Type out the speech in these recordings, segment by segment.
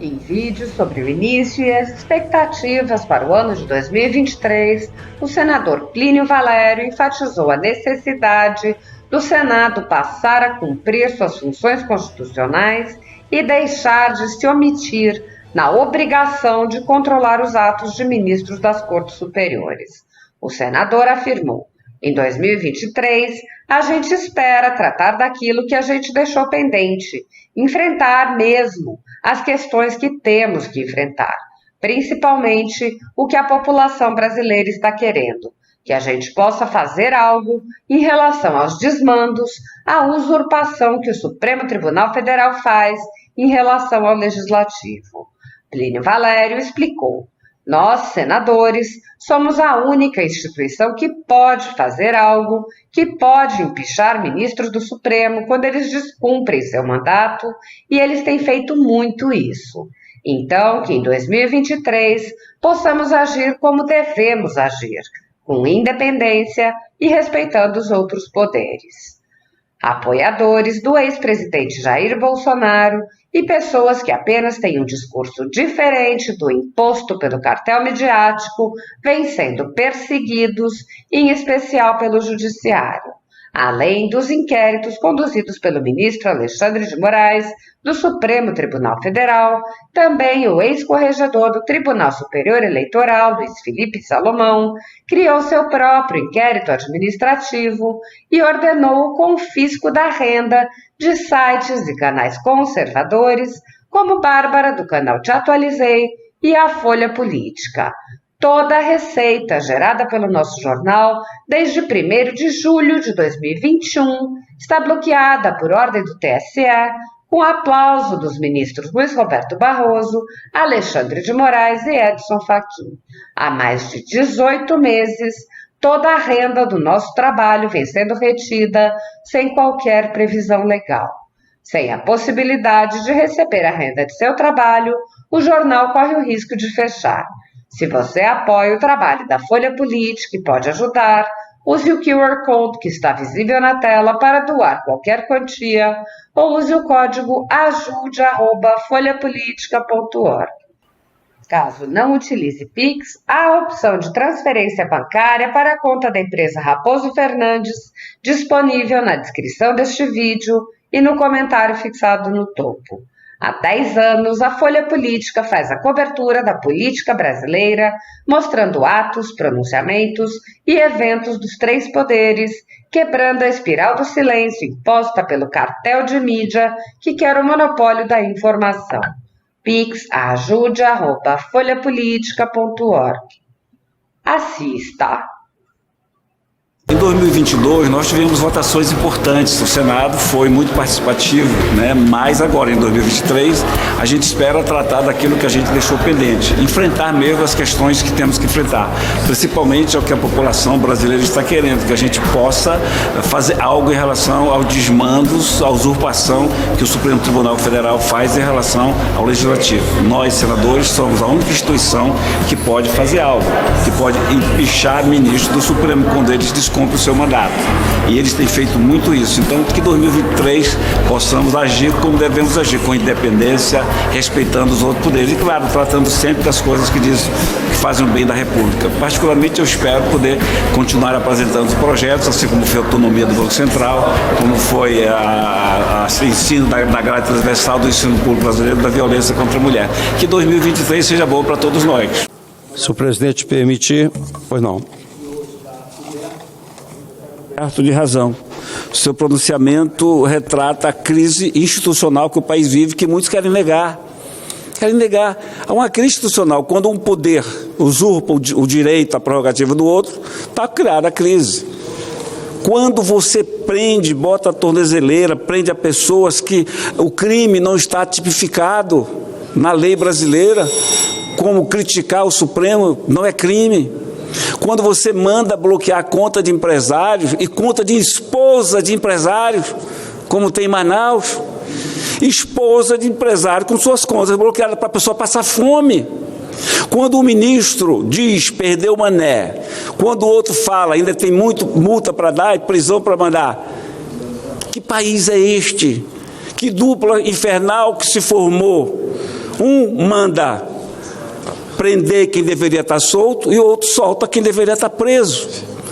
Em vídeo sobre o início e as expectativas para o ano de 2023, o senador Plínio Valério enfatizou a necessidade do Senado passar a cumprir suas funções constitucionais e deixar de se omitir na obrigação de controlar os atos de ministros das Cortes Superiores. O senador afirmou: em 2023, a gente espera tratar daquilo que a gente deixou pendente, enfrentar mesmo as questões que temos que enfrentar, principalmente o que a população brasileira está querendo, que a gente possa fazer algo em relação aos desmandos, à usurpação que o Supremo Tribunal Federal faz em relação ao Legislativo. Plínio Valério explicou: nós, senadores, somos a única instituição que pode fazer algo, que pode empichar ministros do Supremo quando eles descumprem seu mandato, e eles têm feito muito isso. Então, que em 2023 possamos agir como devemos agir, com independência e respeitando os outros poderes. Apoiadores do ex-presidente Jair Bolsonaro e pessoas que apenas têm um discurso diferente do imposto pelo cartel midiático vêm sendo perseguidos, em especial pelo Judiciário, além dos inquéritos conduzidos pelo ministro Alexandre de Moraes, do Supremo Tribunal Federal. Também o ex-corregedor do Tribunal Superior Eleitoral, Luiz Felipe Salomão, criou seu próprio inquérito administrativo e ordenou o confisco da renda de sites e canais conservadores, como Bárbara, do canal Te Atualizei, e a Folha Política. Toda a receita gerada pelo nosso jornal desde 1º de julho de 2021 está bloqueada por ordem do TSE, com aplauso dos ministros Luiz Roberto Barroso, Alexandre de Moraes e Edson Fachin. Há mais de 18 meses, toda a renda do nosso trabalho vem sendo retida sem qualquer previsão legal. Sem a possibilidade de receber a renda de seu trabalho, o jornal corre o risco de fechar. Se você apoia o trabalho da Folha Política e pode ajudar, use o QR Code que está visível na tela para doar qualquer quantia ou use o código ajude@folhapolitica.org. Caso não utilize Pix, há a opção de transferência bancária para a conta da empresa Raposo Fernandes, disponível na descrição deste vídeo e no comentário fixado no topo. Há 10 anos, a Folha Política faz a cobertura da política brasileira, mostrando atos, pronunciamentos e eventos dos 3 poderes, quebrando a espiral do silêncio imposta pelo cartel de mídia que quer o monopólio da informação. Pix ajude@folhapolitica.org. Assista! Em 2022, nós tivemos votações importantes, o Senado foi muito participativo, mas agora, em 2023, a gente espera tratar daquilo que a gente deixou pendente, enfrentar mesmo as questões que temos que enfrentar, principalmente ao que a população brasileira está querendo, que a gente possa fazer algo em relação aos desmandos, à usurpação que o Supremo Tribunal Federal faz em relação ao Legislativo. Nós, senadores, somos a única instituição que pode fazer algo, que pode empichar ministros do Supremo quando eles descumprem o seu mandato. E eles têm feito muito isso. Então, que em 2023 possamos agir como devemos agir, com independência, respeitando os outros poderes e, claro, tratando sempre das coisas que fazem o bem da República. Particularmente, eu espero poder continuar apresentando os projetos, assim como foi a autonomia do Banco Central, como foi o ensino da grade transversal do ensino público brasileiro da violência contra a mulher. Que 2023 seja bom para todos nós. Se o presidente permitir, pois não. De razão. O seu pronunciamento retrata a crise institucional que o país vive, que muitos querem negar. Há uma crise institucional. Quando um poder usurpa o direito, a prerrogativa do outro, está criada a crise. Quando você prende, bota a tornozeleira, prende a pessoas que o crime não está tipificado na lei brasileira, como criticar o Supremo não é crime. Quando você manda bloquear a conta de empresários e conta de esposa de empresários, como tem em Manaus, esposa de empresário com suas contas bloqueadas para a pessoa passar fome. Quando o ministro diz perdeu o mané, quando o outro fala ainda tem muito multa para dar e prisão para mandar, que país é este? Que dupla infernal que se formou? Um manda prender quem deveria estar solto e o outro solta quem deveria estar preso.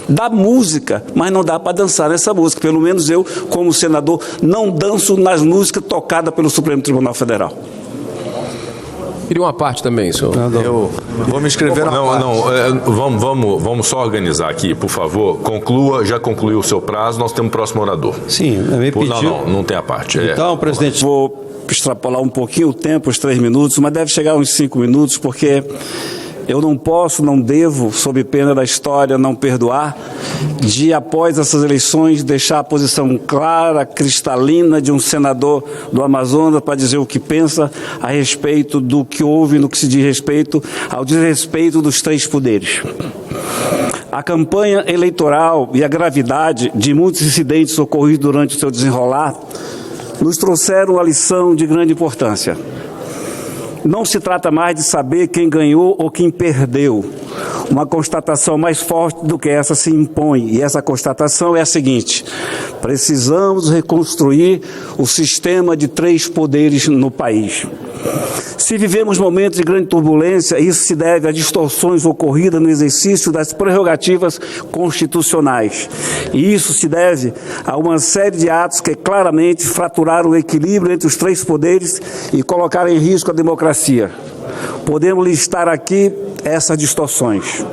Dá música, mas não dá para dançar nessa música. Pelo menos eu, como senador, não danço nas músicas tocadas pelo Supremo Tribunal Federal. Queria uma parte também, senhor. Eu vou me inscrever na parte. Vamos só organizar aqui, por favor. Conclua, já concluiu o seu prazo, nós temos o próximo orador. Sim, me pediu. Não tem a parte. Então, presidente... Vou extrapolar um pouquinho o tempo, os 3 minutos, mas deve chegar uns 5 minutos, porque eu não posso, não devo, sob pena da história, não perdoar, de, após essas eleições, deixar a posição clara, cristalina de um senador do Amazonas para dizer o que pensa a respeito do que houve no que se diz respeito ao desrespeito dos 3 poderes. A campanha eleitoral e a gravidade de muitos incidentes ocorridos durante o seu desenrolar nos trouxeram uma lição de grande importância. Não se trata mais de saber quem ganhou ou quem perdeu. Uma constatação mais forte do que essa se impõe, e essa constatação é a seguinte: precisamos reconstruir o sistema de 3 poderes no país. Se vivemos momentos de grande turbulência, isso se deve a distorções ocorridas no exercício das prerrogativas constitucionais. E isso se deve a uma série de atos que claramente fraturaram o equilíbrio entre os 3 poderes e colocaram em risco a democracia. Podemos listar aqui essas distorções.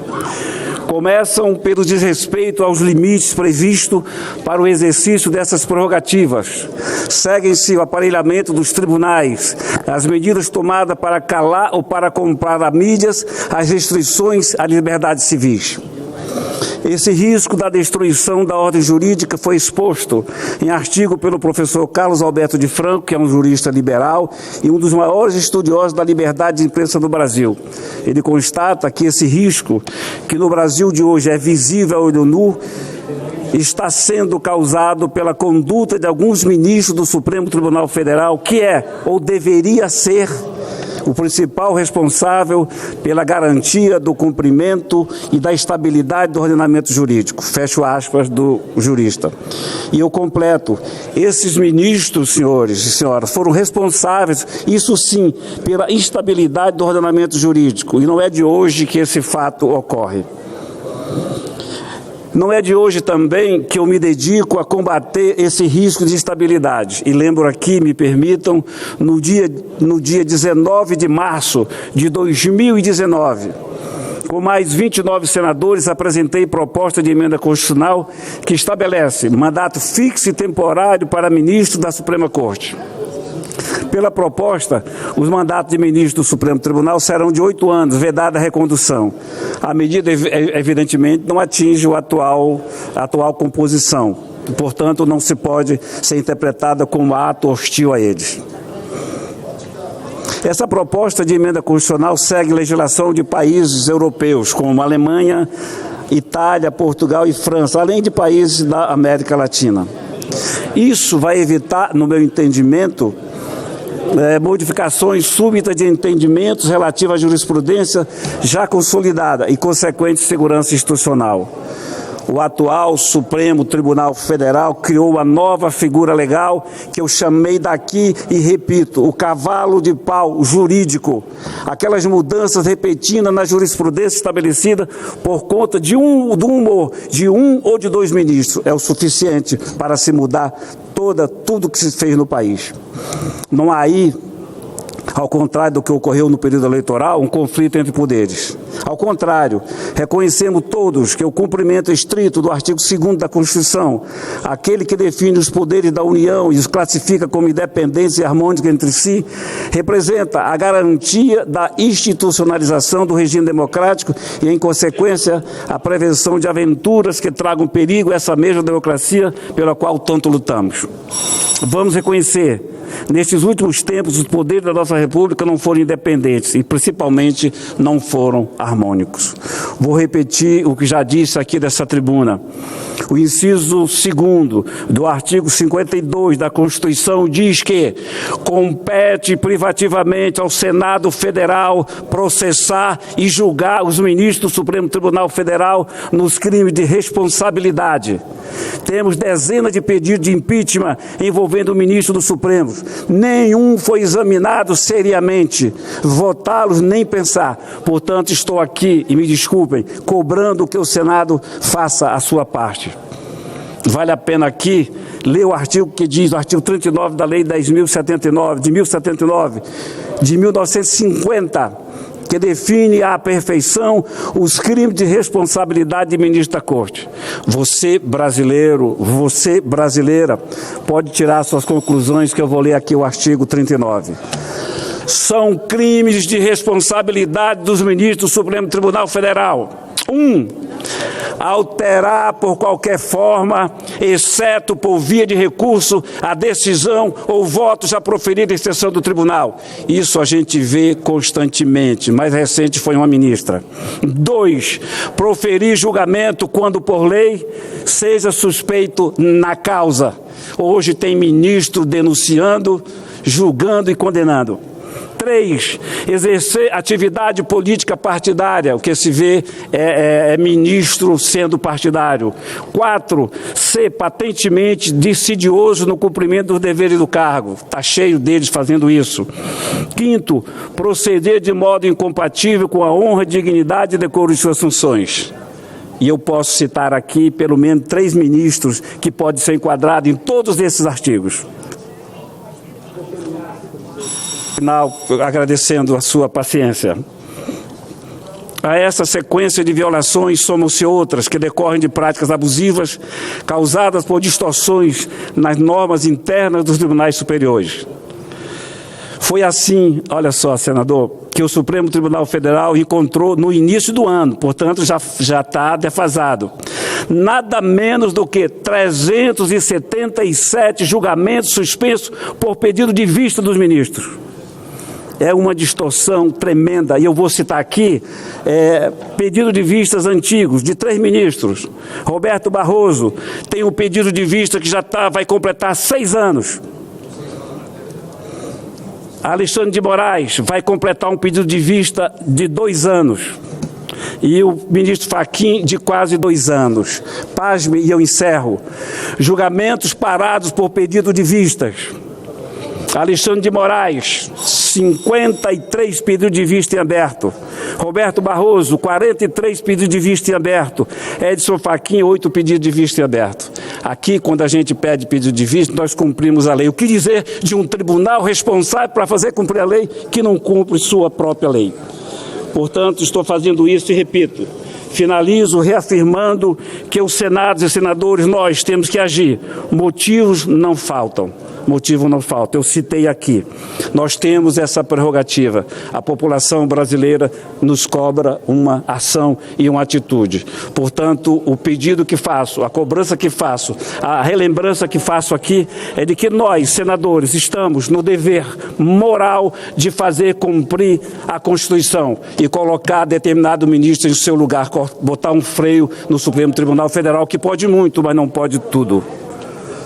Começam pelo desrespeito aos limites previstos para o exercício dessas prerrogativas. Seguem-se o aparelhamento dos tribunais, as medidas tomadas para calar ou para comprar a mídias, as restrições às liberdades civis. Esse risco da destruição da ordem jurídica foi exposto em artigo pelo professor Carlos Alberto de Franco, que é um jurista liberal e um dos maiores estudiosos da liberdade de imprensa do Brasil. Ele constata que esse risco, que no Brasil de hoje é visível a olho nu, está sendo causado pela conduta de alguns ministros do Supremo Tribunal Federal, que é, ou deveria ser, o principal responsável pela garantia do cumprimento e da estabilidade do ordenamento jurídico. Fecho aspas do jurista. E eu completo. Esses ministros, senhores e senhoras, foram responsáveis, isso sim, pela instabilidade do ordenamento jurídico. E não é de hoje que esse fato ocorre. Não é de hoje também que eu me dedico a combater esse risco de instabilidade. E lembro aqui, me permitam, no dia 19 de março de 2019, com mais 29 senadores, apresentei proposta de emenda constitucional que estabelece mandato fixo e temporário para ministro da Suprema Corte. Pela proposta, os mandatos de ministro do Supremo Tribunal serão de 8 anos, vedada a recondução. A medida, evidentemente, não atinge a atual composição. Portanto, não se pode ser interpretada como ato hostil a eles. Essa proposta de emenda constitucional segue legislação de países europeus, como Alemanha, Itália, Portugal e França, além de países da América Latina. Isso vai evitar, no meu entendimento, modificações súbitas de entendimentos relativos à jurisprudência já consolidada e consequente segurança institucional. O atual Supremo Tribunal Federal criou uma nova figura legal que eu chamei daqui e repito, o cavalo de pau jurídico. Aquelas mudanças repetidas na jurisprudência estabelecida por conta do humor de um ou de 2 ministros é o suficiente para se mudar tudo que se fez no país. Não há aí, ao contrário do que ocorreu no período eleitoral, um conflito entre poderes. Ao contrário, reconhecemos todos que o cumprimento estrito do artigo 2º da Constituição, aquele que define os poderes da União e os classifica como independentes e harmônicos entre si, representa a garantia da institucionalização do regime democrático e, em consequência, a prevenção de aventuras que tragam perigo a essa mesma democracia pela qual tanto lutamos. Vamos reconhecer, nestes últimos tempos, os poderes da nossa República não foram independentes e, principalmente, não foram harmônicos. Vou repetir o que já disse aqui dessa tribuna. O inciso 2º do artigo 52 da Constituição diz que compete privativamente ao Senado Federal processar e julgar os ministros do Supremo Tribunal Federal nos crimes de responsabilidade. Temos dezenas de pedidos de impeachment envolvendo o ministro do Supremo. nenhum foi examinado seriamente, votá-los nem pensar. Portanto, estou aqui, e me desculpem, cobrando que o Senado faça a sua parte. Vale a pena aqui ler o artigo que diz, o artigo 39 da Lei 10.079, de 1950, que define à perfeição os crimes de responsabilidade de ministro da Corte. Você, brasileiro, você, brasileira, pode tirar suas conclusões, que eu vou ler aqui o artigo 39. São crimes de responsabilidade dos ministros do Supremo Tribunal Federal. 1. Alterar por qualquer forma, exceto por via de recurso, a decisão ou voto já proferido em sessão do tribunal. Isso a gente vê constantemente. Mais recente foi uma ministra. 2. Proferir julgamento quando por lei seja suspeito na causa. Hoje tem ministro denunciando, julgando e condenando. 3. Exercer atividade política partidária, o que se vê é ministro sendo partidário. 4. Ser patentemente dissidioso no cumprimento dos deveres do cargo. Está cheio deles fazendo isso. 5. Proceder de modo incompatível com a honra, dignidade e decoro de suas funções. E eu posso citar aqui pelo menos 3 ministros que podem ser enquadrados em todos esses artigos. Final, agradecendo a sua paciência. A essa sequência de violações somam-se outras que decorrem de práticas abusivas causadas por distorções nas normas internas dos tribunais superiores. Foi assim, olha só, senador, que o Supremo Tribunal Federal encontrou no início do ano, portanto já está defasado, nada menos do que 377 julgamentos suspensos por pedido de vista dos ministros. É uma distorção tremenda, e eu vou citar aqui pedido de vistas antigos, de 3 ministros. Roberto Barroso tem um pedido de vista que já vai completar 6 anos. Alexandre de Moraes vai completar um pedido de vista de 2 anos. E o ministro Fachin de quase 2 anos. Pasme, e eu encerro. Julgamentos parados por pedido de vistas. Alexandre de Moraes, 53 pedidos de vista em aberto. Roberto Barroso, 43 pedidos de vista em aberto. Edson Fachin, 8 pedidos de vista em aberto. Aqui, quando a gente pede pedido de vista, nós cumprimos a lei. O que dizer de um tribunal responsável para fazer cumprir a lei que não cumpre sua própria lei? Portanto, estou fazendo isso e repito. Finalizo reafirmando que os senados e senadores, nós temos que agir. Motivos não faltam. Motivo não falta. Eu citei aqui. Nós temos essa prerrogativa. A população brasileira nos cobra uma ação e uma atitude. Portanto, o pedido que faço, a cobrança que faço, a relembrança que faço aqui é de que nós, senadores, estamos no dever moral de fazer cumprir a Constituição e colocar determinado ministro em seu lugar, botar um freio no Supremo Tribunal Federal, que pode muito, mas não pode tudo.